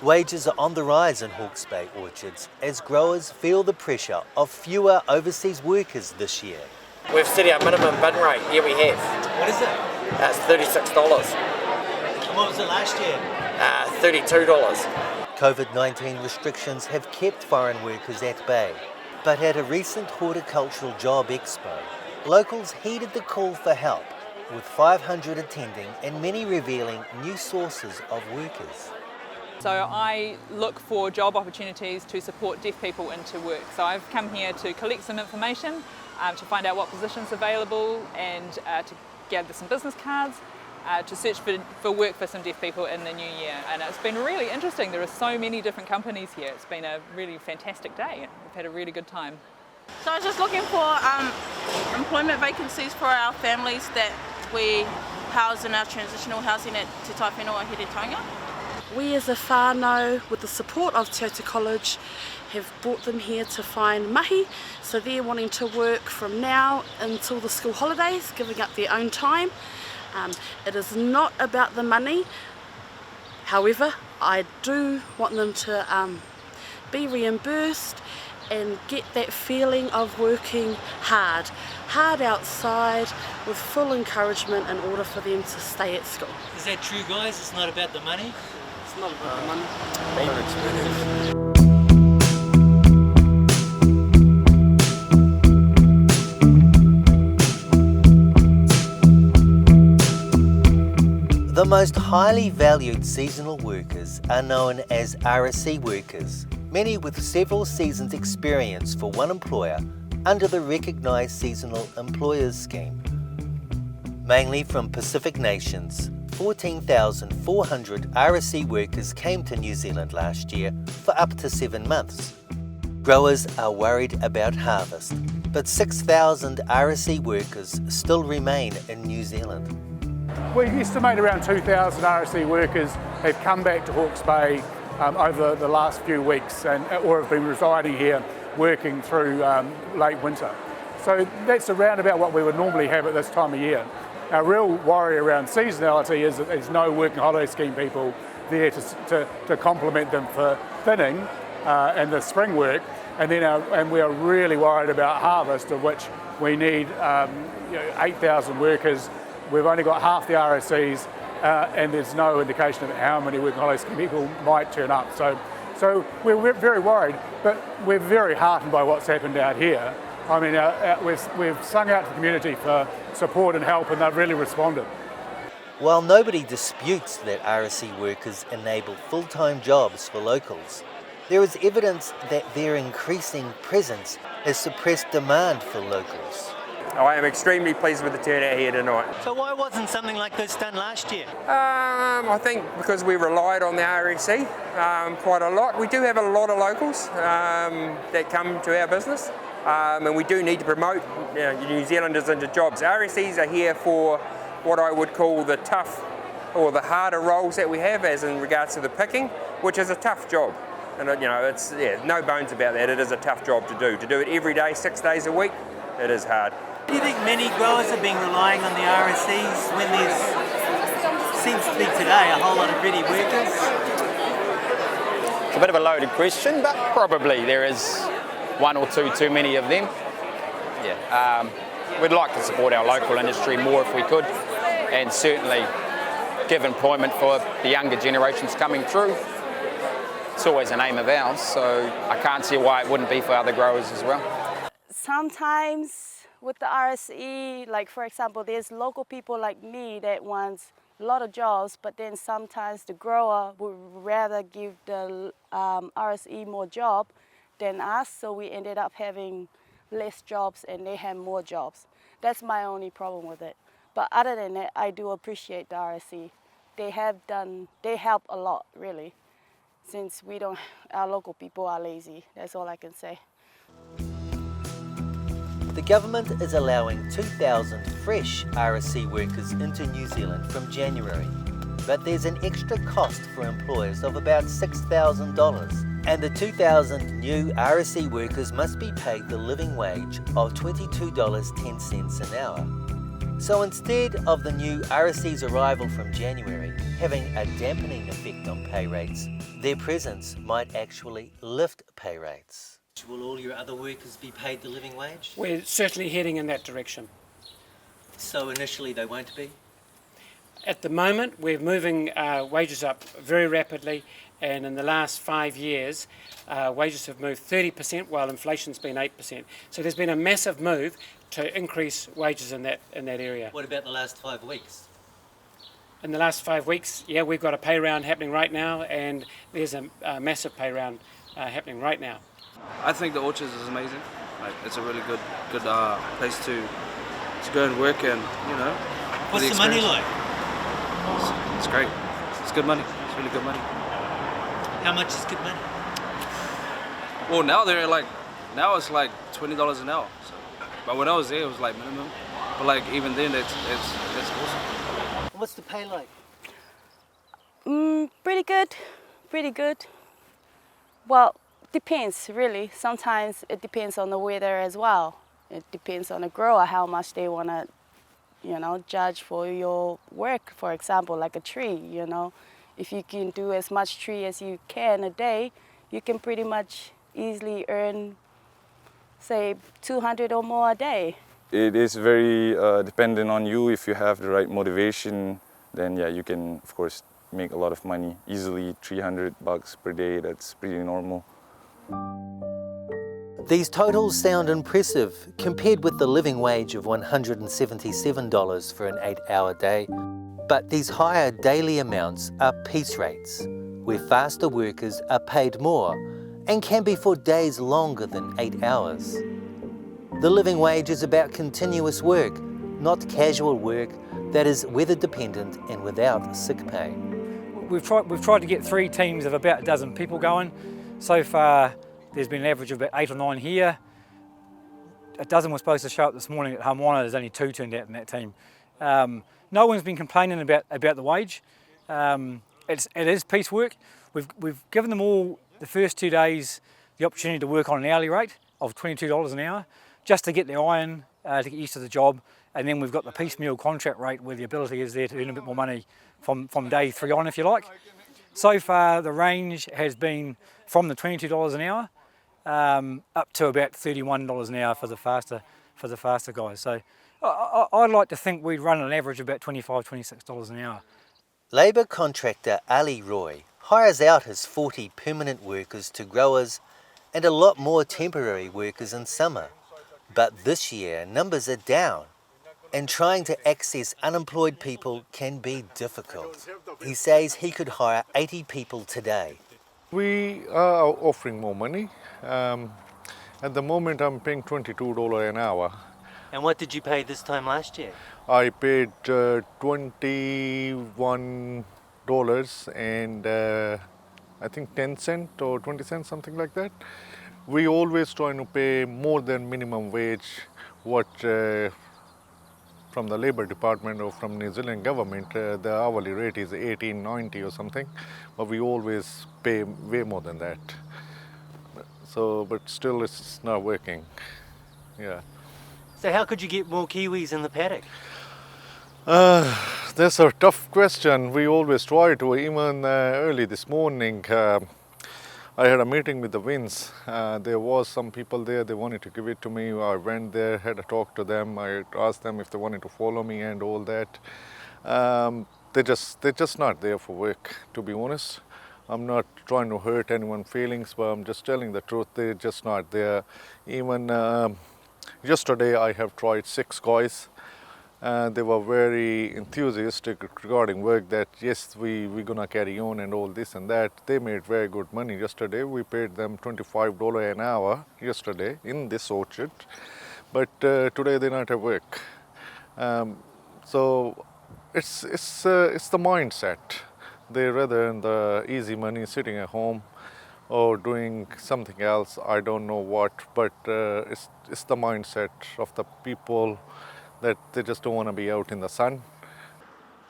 Wages are on the rise in Hawke's Bay orchards as growers feel the pressure of fewer overseas workers this year. We've set our minimum bin rate, yeah we have. What is it? It's $36. And what was it last year? $32. COVID-19 restrictions have kept foreign workers at bay, but at a recent horticultural job expo, locals heeded the call for help, with 500 attending and many revealing new sources of workers. So I look for job opportunities to support deaf people into work. So I've come here to collect some information, to find out what positions are available and to gather some business cards, to search for work for some deaf people in the new year. And it's been really interesting. There are so many different companies here. It's been a really fantastic day. We've had a really good time. So I was just looking for employment vacancies for our families that we house in our transitional housing at Te Taiwhenua Heretaunga. We as a whānau, with the support of Te Aute College, have brought them here to find mahi, so they're wanting to work from now until the school holidays, giving up their own time. It is not about the money, however, I do want them to be reimbursed and get that feeling of working hard outside with full encouragement in order for them to stay at school. Is that true, guys? It's not about the money? It's not about the money. Beaver experience. The most highly valued seasonal workers are known as RSE workers, many with several seasons' experience for one employer under the Recognised Seasonal Employers Scheme. Mainly from Pacific nations, 14,400 RSE workers came to New Zealand last year for up to 7 months. Growers are worried about harvest, but 6,000 RSE workers still remain in New Zealand. We estimate around 2,000 RSE workers have come back to Hawke's Bay over the last few weeks or have been residing here working through late winter. So that's around about what we would normally have at this time of year. Our real worry around seasonality is that there's no working holiday scheme people there to complement them for thinning and the spring work, and we are really worried about harvest, of which we need 8,000 workers. We've only got half the RSEs and there's no indication of how many working holiday scheme people might turn up. So we're very worried, but we're very heartened by what's happened out here. I mean, we've sung out to the community for support and help, and they've really responded. While nobody disputes that RSE workers enable full-time jobs for locals, there is evidence that their increasing presence has suppressed demand for locals. I am extremely pleased with the turnout here tonight. So why wasn't something like this done last year? I think because we relied on the RSE quite a lot. We do have a lot of locals that come to our business, and we do need to promote New Zealanders into jobs. RSEs are here for what I would call the tough or the harder roles that we have, as in regards to the picking, which is a tough job. And it's no bones about that. It is a tough job to do. To do it every day, 6 days a week, it is hard. Do you think many growers have been relying on the RSEs when there seems to be today a whole lot of ready workers? It's a bit of a loaded question, but probably there is one or two too many of them. We'd like to support our local industry more if we could, and certainly give employment for the younger generations coming through. It's always an aim of ours, so I can't see why it wouldn't be for other growers as well. Sometimes with the RSE, like for example, there's local people like me that wants a lot of jobs, but then sometimes the grower would rather give the RSE more job than us, so we ended up having less jobs and they have more jobs. That's my only problem with it. But other than that, I do appreciate the RSE. They help a lot, really, since our local people are lazy. That's all I can say. The government is allowing 2,000 fresh RSE workers into New Zealand from January, but there's an extra cost for employers of about $6,000, and the 2,000 new RSE workers must be paid the living wage of $22.10 an hour. So instead of the new RSE's arrival from January having a dampening effect on pay rates, their presence might actually lift pay rates. Will all your other workers be paid the living wage? We're certainly heading in that direction. So initially they won't be? At the moment, we're moving wages up very rapidly, and in the last 5 years, wages have moved 30% while inflation's been 8%. So there's been a massive move to increase wages in that area. What about the last 5 weeks? In the last 5 weeks, yeah, we've got a pay round happening right now, and there's a massive pay round happening right now. I think the Orchards is amazing. Like, it's a really good place to go and work, and What's the money like? It's great. It's good money. It's really good money. How much is good money? Well, now it's like $20 an hour. So, but when I was there, it was like minimum. But like even then, it's awesome. What's the pay like? Pretty good, pretty good. Well, depends really. Sometimes it depends on the weather as well. It depends on the grower how much they want to, judge for your work. For example, like a tree, if you can do as much tree as you can a day, you can pretty much easily earn, say, 200 or more a day. It is very dependent on you. If you have the right motivation, then yeah, you can of course make a lot of money. Easily $300 per day, that's pretty normal. These totals sound impressive compared with the living wage of $177 for an 8-hour day. But these higher daily amounts are piece rates, where faster workers are paid more and can be for days longer than 8 hours. The living wage is about continuous work, not casual work that is weather dependent and without sick pay. We've tried to get 3 teams of about a dozen people going. So far, there's been an average of about 8 or 9 here. A dozen were supposed to show up this morning at Hamwana. There's only 2 turned out in that team. No one's been complaining about the wage. It is piecework. We've given them all the first 2 days the opportunity to work on an hourly rate of $22 an hour, just to get their eye in, to get used to the job. And then we've got the piecemeal contract rate where the ability is there to earn a bit more money from day 3 on, if you like. So far, the range has been from the $22 an hour up to about $31 an hour for the faster guys. So I'd like to think we'd run an average of about $25, $26 an hour. Labour contractor Ali Roy hires out his 40 permanent workers to growers and a lot more temporary workers in summer. But this year, numbers are down, and trying to access unemployed people can be difficult. He says he could hire 80 people today. We are offering more money. At the moment, I'm paying $22 an hour. And what did you pay this time last year? I paid $21 and I think 10 cents or 20 cents, something like that. We always trying to pay more than minimum wage, what from the Labour Department or from New Zealand government, the hourly rate is $18.90 or something, but we always pay way more than that. So, but still it's not working, yeah. So how could you get more Kiwis in the paddock? That's a tough question. We always try to. Even early this morning, I had a meeting with the Wins. There was some people there, they wanted to give it to me. I went there, had a talk to them. I asked them if they wanted to follow me and all that. They're just not there for work, to be honest. I'm not trying to hurt anyone's feelings, but I'm just telling the truth. They're just not there. Even yesterday, I have tried 6 guys. They were very enthusiastic regarding work that yes, we're gonna carry on and all this and that. They made very good money yesterday. We paid them $25 an hour yesterday in this orchard, but today they not have work. So it's the mindset. They rather earn the easy money sitting at home or doing something else. I don't know what, but it's the mindset of the people that they just don't want to be out in the sun.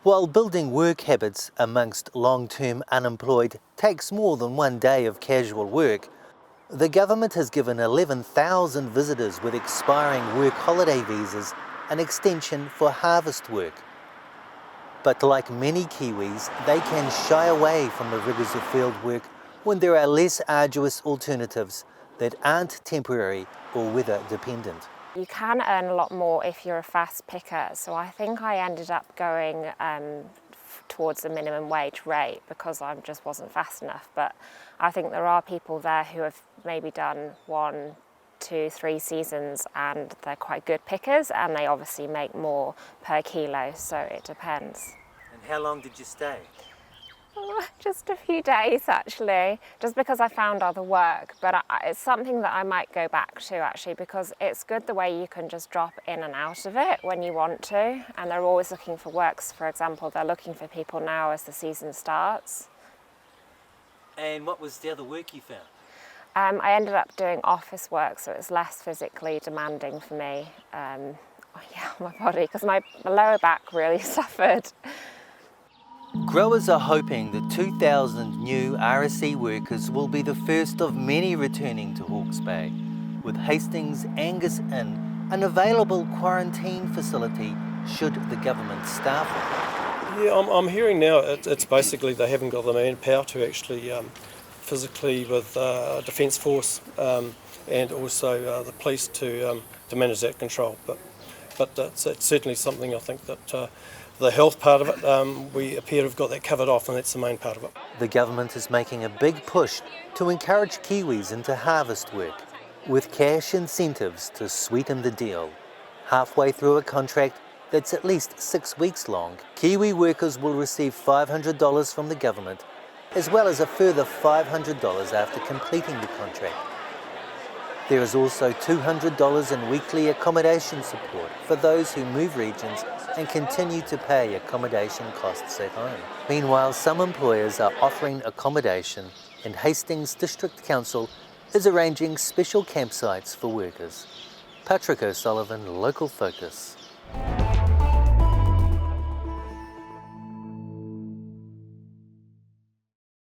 While building work habits amongst long-term unemployed takes more than 1 day of casual work, the government has given 11,000 visitors with expiring work holiday visas an extension for harvest work. But like many Kiwis, they can shy away from the rigours of field work when there are less arduous alternatives that aren't temporary or weather dependent. You can earn a lot more if you're a fast picker, so I think I ended up going towards the minimum wage rate because I just wasn't fast enough. But I think there are people there who have maybe done 1, 2, 3 seasons and they're quite good pickers and they obviously make more per kilo, so it depends. And how long did you stay? Just a few days actually, just because I found other work, but it's something that I might go back to actually, because it's good the way you can just drop in and out of it when you want to, and they're always looking for works. For example, they're looking for people now as the season starts. And what was the other work you found? I ended up doing office work, so it was less physically demanding for me, on my body, because my lower back really suffered. Growers are hoping the 2,000 new RSE workers will be the first of many returning to Hawke's Bay, with Hastings Angus Inn an available quarantine facility should the government staff it. Yeah, I'm hearing now it's basically they haven't got the manpower to actually physically with Defence Force and also the police to manage that control. But it's certainly something I think that the health part of it, we appear to have got that covered off, and that's the main part of it. The government is making a big push to encourage Kiwis into harvest work, with cash incentives to sweeten the deal. Halfway through a contract that's at least 6 weeks long, Kiwi workers will receive $500 from the government, as well as a further $500 after completing the contract. There is also $200 in weekly accommodation support for those who move regions and continue to pay accommodation costs at home. Meanwhile, some employers are offering accommodation, and Hastings District Council is arranging special campsites for workers. Patrick O'Sullivan, Local Focus.